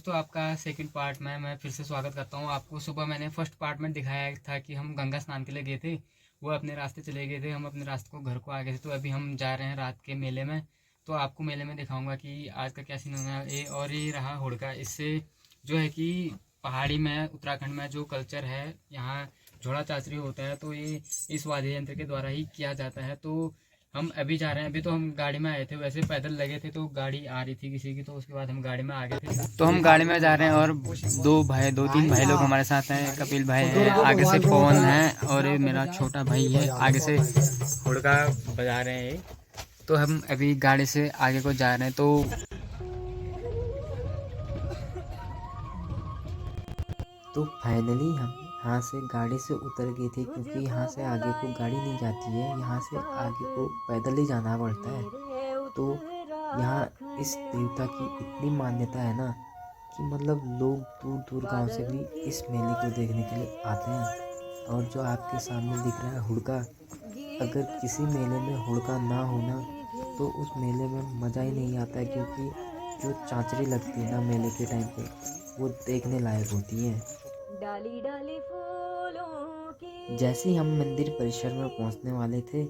दोस्तों, आपका second part में मैं फिर से स्वागत करता हूँ। आपको सुबह मैंने फर्स्ट पार्ट में दिखाया था कि हम गंगा स्नान के लिए गए थे। वो अपने रास्ते चले गए थे, हम अपने रास्ते को घर को आ गए थे। तो अभी हम जा रहे हैं रात के मेले में। तो आपको मेले में दिखाऊंगा कि आज का क्या सीन होना है। और ये रहा हुड़का। इससे जो है कि पहाड़ी में, उत्तराखंड में जो कल्चर है, यहाँ झोड़ा चाचरी होता है। तो ये इस वाद्य यंत्र के द्वारा ही किया जाता है। तो हम अभी जा रहे हैं। अभी तो हम गाड़ी में आए थे, वैसे पैदल लगे थे तो गाड़ी आ रही थी किसी की, तो उसके बाद हम गाड़ी में आ गए थे। तो हम गाड़ी में जा रहे हैं और दो तीन भाई लोग हमारे साथ हैं। कपिल भाई है, आगे से पवन है, और ये मेरा छोटा भाई है, आगे से हुड़का बजा रहे हैं। तो हम अभी गाड़ी से आगे को जा रहे हैं। तो फाइनली हम यहाँ से गाड़ी से उतर गए थे, क्योंकि यहाँ से आगे को गाड़ी नहीं जाती है, यहाँ से आगे को पैदल ही जाना पड़ता है। तो यहाँ इस देवता की इतनी मान्यता है ना कि मतलब लोग दूर दूर गांव से भी इस मेले को देखने के लिए आते हैं। और जो आपके सामने दिख रहा है हुड़का, अगर किसी मेले में हुड़का ना होना तो उस मेले में मज़ा ही नहीं आता है, क्योंकि जो चांचरी लगती है ना मेले के टाइम पे, वो देखने लायक होती है। डाली डाली फूलों की जैसे ही हम मंदिर परिसर में पहुंचने वाले थे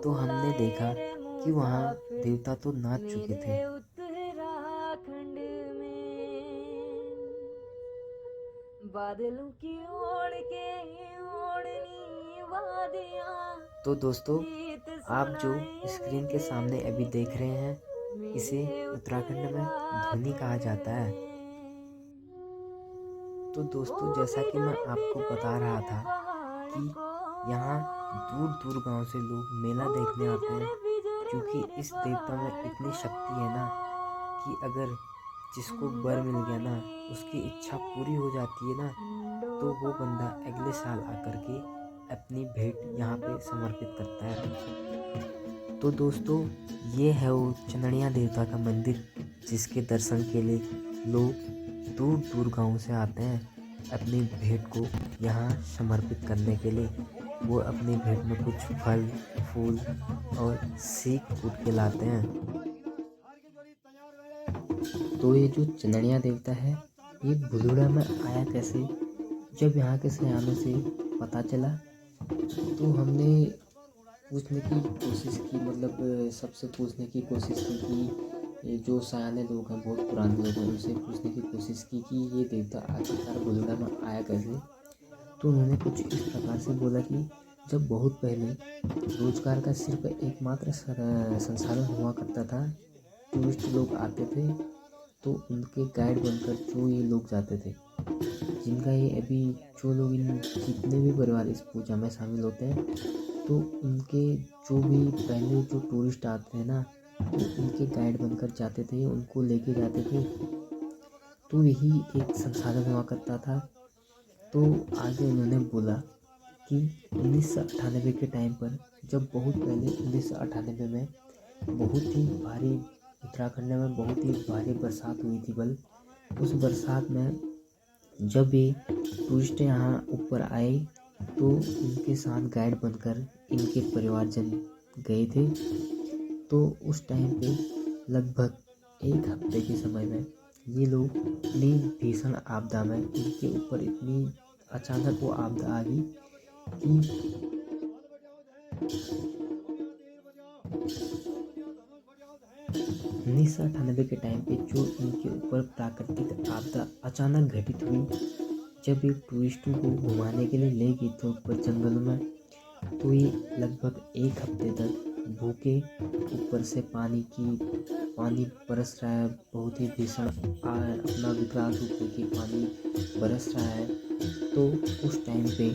तो हमने देखा कि वहाँ देवता तो नाच चुके थे। उत्तराखंड में बादलों की ओढ़ के ओढ़नी वादियां। तो दोस्तों, आप जो स्क्रीन के सामने अभी देख रहे हैं, इसे उत्तराखंड में धुनी कहा जाता है। तो दोस्तों, जैसा कि मैं आपको बता रहा था कि यहाँ दूर दूर गांव से लोग मेला देखने आते हैं, क्योंकि इस देवता में इतनी शक्ति है ना कि अगर जिसको वर मिल गया ना, उसकी इच्छा पूरी हो जाती है ना, तो वो बंदा अगले साल आकर के अपनी भेंट यहाँ पे समर्पित करता है। तो दोस्तों, ये है वो चंदनिया देवता का मंदिर, जिसके दर्शन के लिए लोग दूर दूर गांव से आते हैं अपनी भेंट को यहाँ समर्पित करने के लिए। वो अपनी भेंट में कुछ फल फूल और सीख कूट के लाते हैं। तो ये जो चंदनिया देवता है, ये भुलुड़ा में आया कैसे? जब यहाँ के सयानों से पता चला तो हमने पूछने की कोशिश की, मतलब सबसे पूछने की कोशिश की कि ये जो सयाने लोग हैं, बहुत पुराने लोग हैं, उनसे पूछने की कोशिश की कि ये देवता आखिरकार भुलुड़ा में आया कैसे। तो उन्होंने कुछ इस प्रकार से बोला कि जब बहुत पहले रोजगार का सिर्फ एकमात्र संसाधन हुआ करता था, टूरिस्ट लोग आते थे, तो उनके गाइड बनकर जो ये लोग जाते थे, जिनका ये अभी जो लोग इन जितने भी परिवार इस पूजा में शामिल होते हैं, तो उनके जो भी पहले जो टूरिस्ट आते हैं ना, तो उनके गाइड बनकर जाते थे, उनको लेके जाते थे। तो यही एक संसाधन हुआ करता था। तो आगे उन्होंने बोला कि 1998 के टाइम पर, जब बहुत पहले 1998 में बहुत ही भारी उत्तराखंड में बहुत ही भारी बरसात हुई थी। उस बरसात में जब ये टूरिस्ट यहाँ ऊपर आए तो उनके साथ गाइड बनकर इनके परिवारजन गए थे। तो उस टाइम पे लगभग एक हफ्ते के समय में ये लोग इतनी भीषण आपदा में, इनके ऊपर इतनी अचानक वो आपदा आ गई कि 1998 के टाइम पे जो इनके ऊपर प्राकृतिक आपदा अचानक घटित हुई, जब एक टूरिस्टों को घुमाने के लिए ले गए थे ऊपर जंगलों में, तो ये लगभग एक हफ्ते तक भूखे, ऊपर से पानी बरस रहा है, बहुत ही भीषण अपना विकराल रूप लेके पानी बरस रहा है। तो उस टाइम पे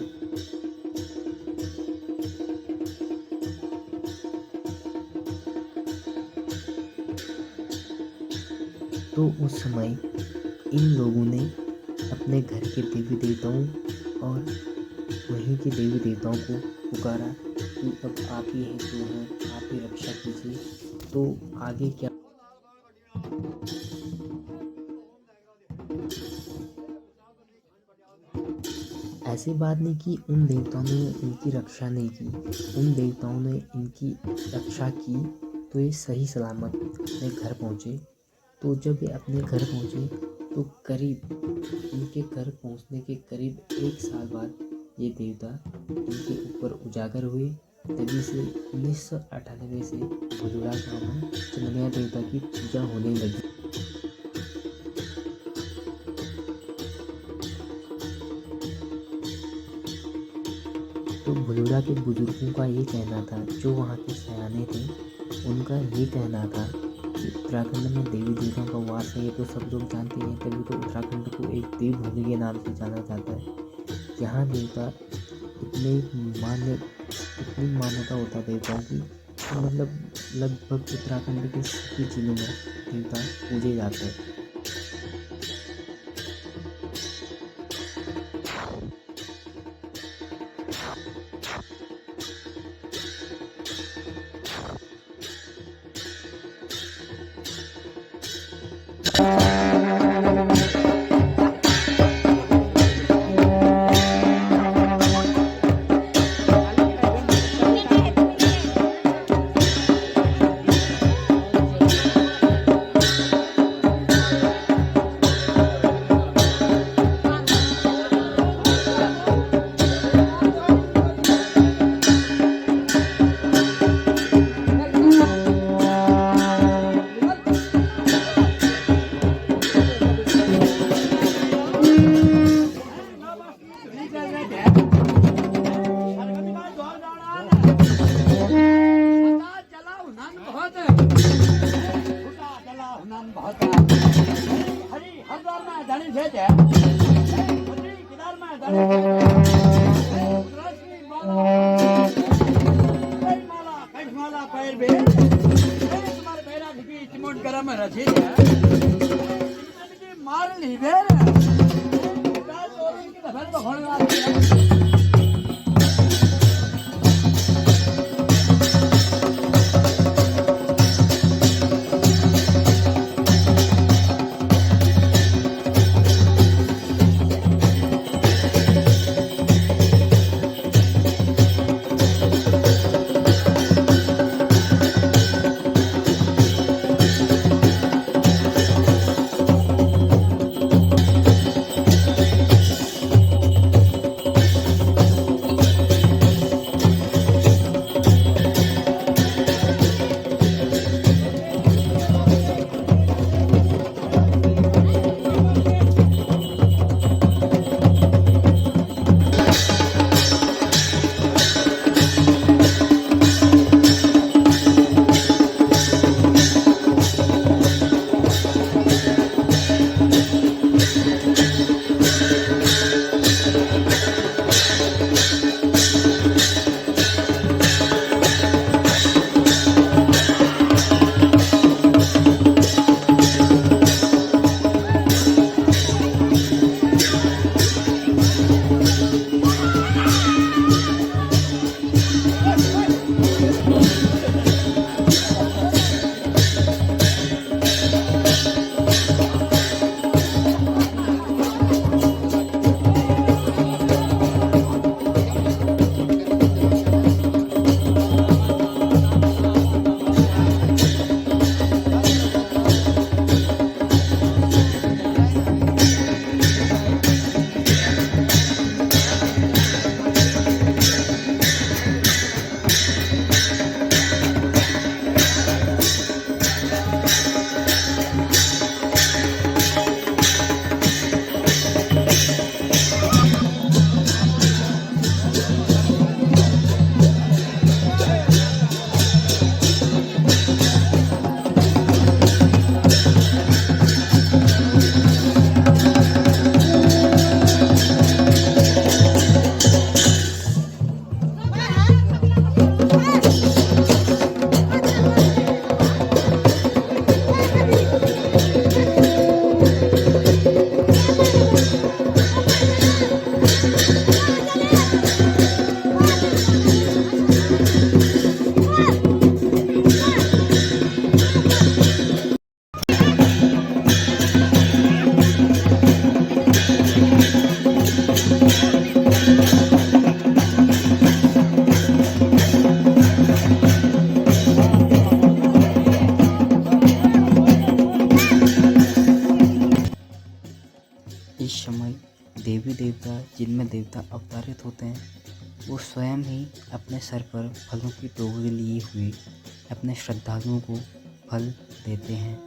उस समय इन लोगों ने अपने घर के देवी देवताओं और वहीं के देवी देवताओं को पुकारा कि अब आप ही हैं जो हैं, आप ही रक्षा कीजिए। तो आगे क्या, ऐसी बात नहीं कि उन देवताओं ने इनकी रक्षा नहीं की, उन देवताओं ने इनकी रक्षा की। तो ये सही सलामत अपने घर पहुँचे। तो जब ये अपने घर पहुँचे तो करीब उनके घर पहुंचने के करीब 1 साल बाद ये देवता उनके ऊपर उजागर हुए। तभी से 1998 से भुलुड़ा गाँव में चंदनिया देवता की पूजा होने लगी। तो भुलुड़ा के बुजुर्गों का ये कहना था, जो वहाँ के सयाने थे उनका ये कहना था कि उत्तराखंड में देवी देवताओं का वास है, ये तो सब लोग जानते हैं, तभी तो उत्तराखंड को एक देवभूमि के नाम से जाना जाता है। यहाँ देवता इतनी मान्यता होता है देवताओं की, तो मतलब लगभग उत्तराखंड के सभी जिलों में देवता पूजे जाते हैं। होते हैं वो स्वयं ही अपने सर पर फलों की टोकरी लिए हुए अपने श्रद्धालुओं को फल देते हैं।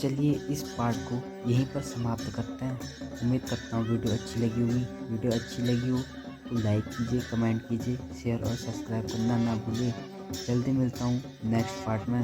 चलिए इस पार्ट को यहीं पर समाप्त करते हैं। उम्मीद करता हूँ वीडियो अच्छी लगी होगी। वीडियो अच्छी लगी हो तो लाइक कीजिए, कमेंट कीजिए, शेयर और सब्सक्राइब करना ना भूलिए। जल्दी मिलता हूँ नेक्स्ट पार्ट में।